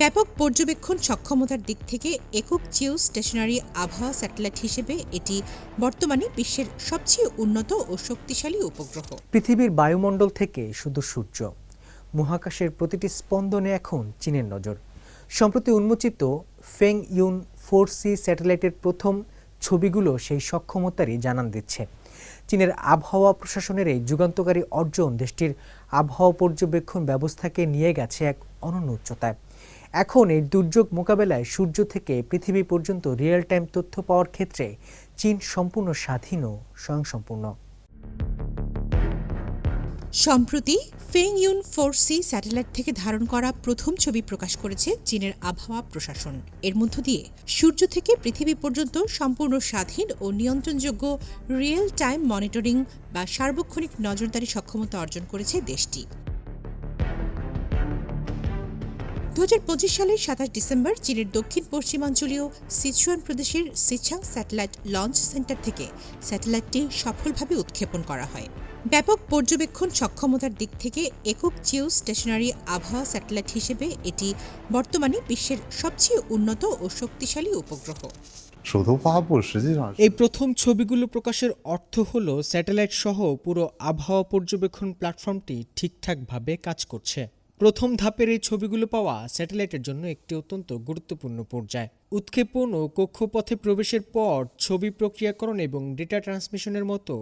ব্যাপক পর্যবেক্ষণ সক্ষমতার দিক থেকে একক জিও স্টেশনারি আবহাওয়া স্যাটেলাইট হিসেবে এটি বর্তমানে বিশ্বের সবচেয়ে উন্নত ও শক্তিশালী উপগ্রহ। পৃথিবীর বায়ুমণ্ডল থেকে শুধু সূর্য, মহাকাশের প্রতিটি স্পন্দনে এখন চীনের নজর। সম্প্রতি উন্মোচিত ফেং ইউন 4C স্যাটেলাইটের প্রথম ছবিগুলো সেই সক্ষমতারই জানান দিচ্ছে। চীনের আবহাওয়া প্রশাসনের এই যুগান্তকারী অর্জন দেশটির আবহাওয়া পর্যবেক্ষণ ব্যবস্থাকে নিয়ে গেছে এক অনন্য উচ্চতায়। এখন এই দুর্যোগ মোকাবেলায় সূর্য থেকে পৃথিবী পর্যন্ত রিয়েল টাইম তথ্য পাওয়ার ক্ষেত্রে চীন সম্পূর্ণ স্বাধীন ও স্বয়ংসম্পূর্ণ। সম্প্রতি ফেং ইউন 4C স্যাটেলাইট থেকে ধারণ করা প্রথম ছবি প্রকাশ করেছে চীনের আবহাওয়া প্রশাসন। এর মধ্য দিয়ে সূর্য থেকে পৃথিবী পর্যন্ত সম্পূর্ণ স্বাধীন ও নিয়ন্ত্রণযোগ্য রিয়েল টাইম মনিটরিং বা সার্বক্ষণিক নজরদারি সক্ষমতা অর্জন করেছে দেশটি। 2025 সালের 27 ডিসেম্বর চীনের দক্ষিণ পশ্চিমাঞ্চলীয় সিচুয়ান প্রদেশের সিচাং স্যাটেলাইট লঞ্চ সেন্টার থেকে স্যাটেলাইটটি সফলভাবে উৎক্ষেপণ করা হয়। ব্যাপক পর্যবেক্ষণ সক্ষমতার দিক থেকে একক জিও স্টেশনারি আবহাওয়া স্যাটেলাইট হিসেবে এটি বর্তমানে বিশ্বের সবচেয়ে উন্নত ও শক্তিশালী উপগ্রহ। এই প্রথম ছবিগুলো প্রকাশের অর্থ হলো স্যাটেলাইট সহ পুরো আবহাওয়া পর্যবেক্ষণ প্ল্যাটফর্মটি ঠিকঠাকভাবে কাজ করছে। প্রথম ধাপের এই ছবিগুলো পাওয়া স্যাটেলাইটের জন্য একটি অত্যন্ত গুরুত্বপূর্ণ পর্যায়। উৎক্ষেপণ ও কক্ষপথে প্রবেশের পর ছবি প্রক্রিয়াকরণ এবং ডেটা ট্রান্সমিশনের মতো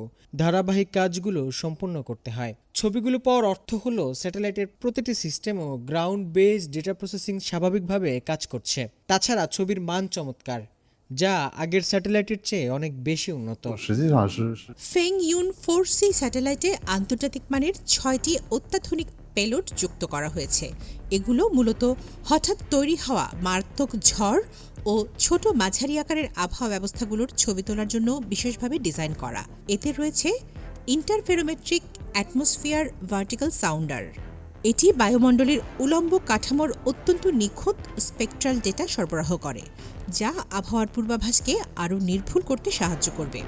ধারাবাহিক কাজগুলো সম্পন্ন করতে হয়। ছবিগুলো পাওয়ার অর্থ হলো স্যাটেলাইটের প্রতিটি সিস্টেম ও গ্রাউন্ড বেস ডেটা প্রসেসিং স্বাভাবিকভাবে কাজ করছে। তাছাড়া ছবির মান চমৎকার, যা আগের স্যাটেলাইটের চেয়ে অনেক বেশি উন্নত। ফেং ইউন 4C স্যাটেলাইটে আন্তর্জাতিক মানের 6টি অত্যাধুনিক পেলোড যুক্ত করা হয়েছে। এগুলো মূলত হঠাৎ তৈরি হওয়া মারাত্মক ঝড় ও ছোট মাঝারি আকারের আবহাওয়া ব্যবস্থাগুলোর ছবি তোলার জন্য বিশেষভাবে ডিজাইন করা। এতে রয়েছে ইন্টারফেরোমেট্রিক অ্যাটমসফিয়ার ভার্টিক্যাল সাউন্ডার। এটি বায়ুমণ্ডলের উলম্ব কাঠামোর অত্যন্ত নিখুঁত স্পেকট্রাল ডেটা সরবরাহ করে, যা আবহাওয়ার পূর্বাভাসকে আরও নির্ভুল করতে সাহায্য করবে।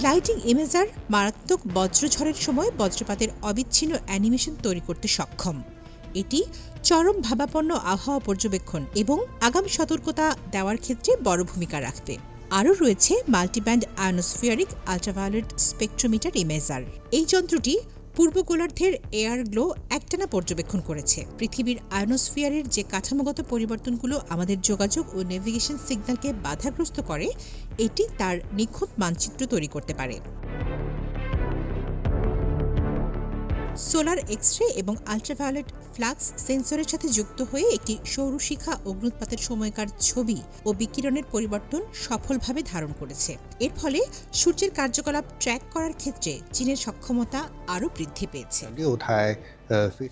লাইটিং ইমেজার মারাত্মক বজ্রঝড়ের সময় বজ্রপাতের অবিচ্ছিন্ন অ্যানিমেশন তৈরি করতে সক্ষম। এটি চরম ভাবাপন্ন আবহাওয়া পর্যবেক্ষণ এবং আগাম সতর্কতা দেওয়ার ক্ষেত্রে বড় ভূমিকা রাখবে। আরও রয়েছে মাল্টিব্যান্ড আয়নোস্ফিয়ারিক আল্ট্রাভায়োলেট স্পেকট্রোমিটার ইমেজার। এই যন্ত্রটি পূর্ব গোলার্ধের এয়ার গ্লো একটানা পর্যবেক্ষণ করেছে। পৃথিবীর আয়নোস্ফিয়ারের যে কাঠামোগত পরিবর্তনগুলো আমাদের যোগাযোগ ও নেভিগেশন সিগন্যালকে বাধাগ্রস্ত করে, এটি তার নিখুঁত মানচিত্র তৈরি করতে পারে। সোলার এক্স-রে এবং আল্ট্রাভায়োলেট ফ্লাক্স সেন্সরের সাথে যুক্ত হয়ে একটি সৌরশিখা অগ্নুৎপাতের সময়কার ছবি ও বিকিরণের পরিবর্তন সফলভাবে ধারণ করেছে। এর ফলে সূর্যের কার্যকলাপ ট্র্যাক করার ক্ষেত্রে চীনের সক্ষমতা আরও বৃদ্ধি পেয়েছে।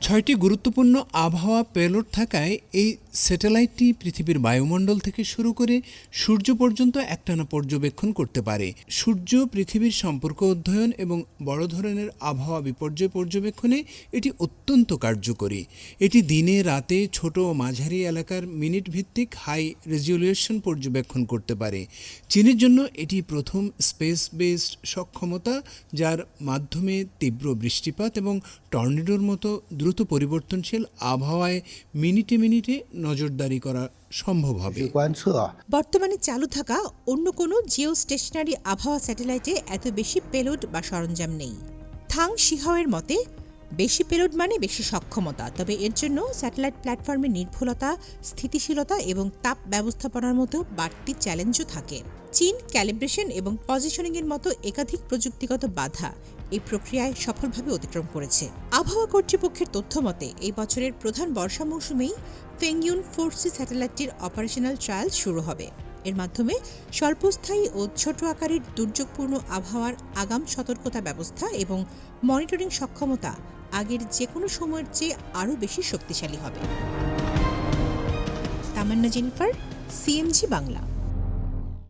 6টি গুরুত্বপূর্ণ আবহাওয়া পেলোড থাকায় এই স্যাটেলাইটটি পৃথিবীর বায়ুমণ্ডল থেকে শুরু করে সূর্য পর্যন্ত একটানা পর্যবেক্ষণ করতে পারে। সূর্য পৃথিবীর সম্পর্ক অধ্যয়ন এবং বড় ধরনের আবহাওয়া বিপর্যয় পর্যবেক্ষণে এটি অত্যন্ত কার্যকরী। এটি দিনে রাতে ছোট ও মাঝারি এলাকার মিনিট ভিত্তিক হাই রেজলিউশন পর্যবেক্ষণ করতে পারে। চীনের জন্য এটি প্রথম স্পেস বেসড সক্ষমতা, যার মাধ্যমে তীব্র বৃষ্টিপাত এবং টর্নেডোর মতো দ্রুত পরিবর্তনশীল আবহাওয়ায় মিনিটে মিনিটে নজরদারি করা সম্ভব হবে। বর্তমানে চালু থাকা অন্য কোনো জিও স্টেশনারি আবহাওয়া স্যাটেলাইটে এত বেশি পেলোড বা সরঞ্জাম নেই। থাং শিহাওয়ের মতে, বেশি পেলোড মানে বেশি সক্ষমতা, তবে এর জন্য স্যাটেলাইট প্ল্যাটফর্মের নির্ভুলতা, স্থিতিশীলতা এবং তাপ ব্যবস্থাপনার মতো বাড়তি চ্যালেঞ্জও থাকে। চীন ক্যালিব্রেশন এবং পজিশনিংয়ের মতো একাধিক প্রযুক্তিগত বাধা এই প্রক্রিয়ায় সফলভাবে অতিক্রম করেছে। আবহাওয়া কর্তৃপক্ষের তথ্য মতে, এই বছরের প্রধান বর্ষা মৌসুমেই ফেং ইউন 4C স্যাটেলাইটটির অপারেশনাল ট্রায়াল শুরু হবে। এর মাধ্যমে স্বল্পস্থায়ী ও ছোট আকারের দুর্যোগপূর্ণ আবহাওয়ার আগাম সতর্কতা ব্যবস্থা এবং মনিটরিং সক্ষমতা আগের যে কোনো সময়ের চেয়ে আরও বেশি শক্তিশালী হবে। তামান্না জেনিফার, CMG বাংলা।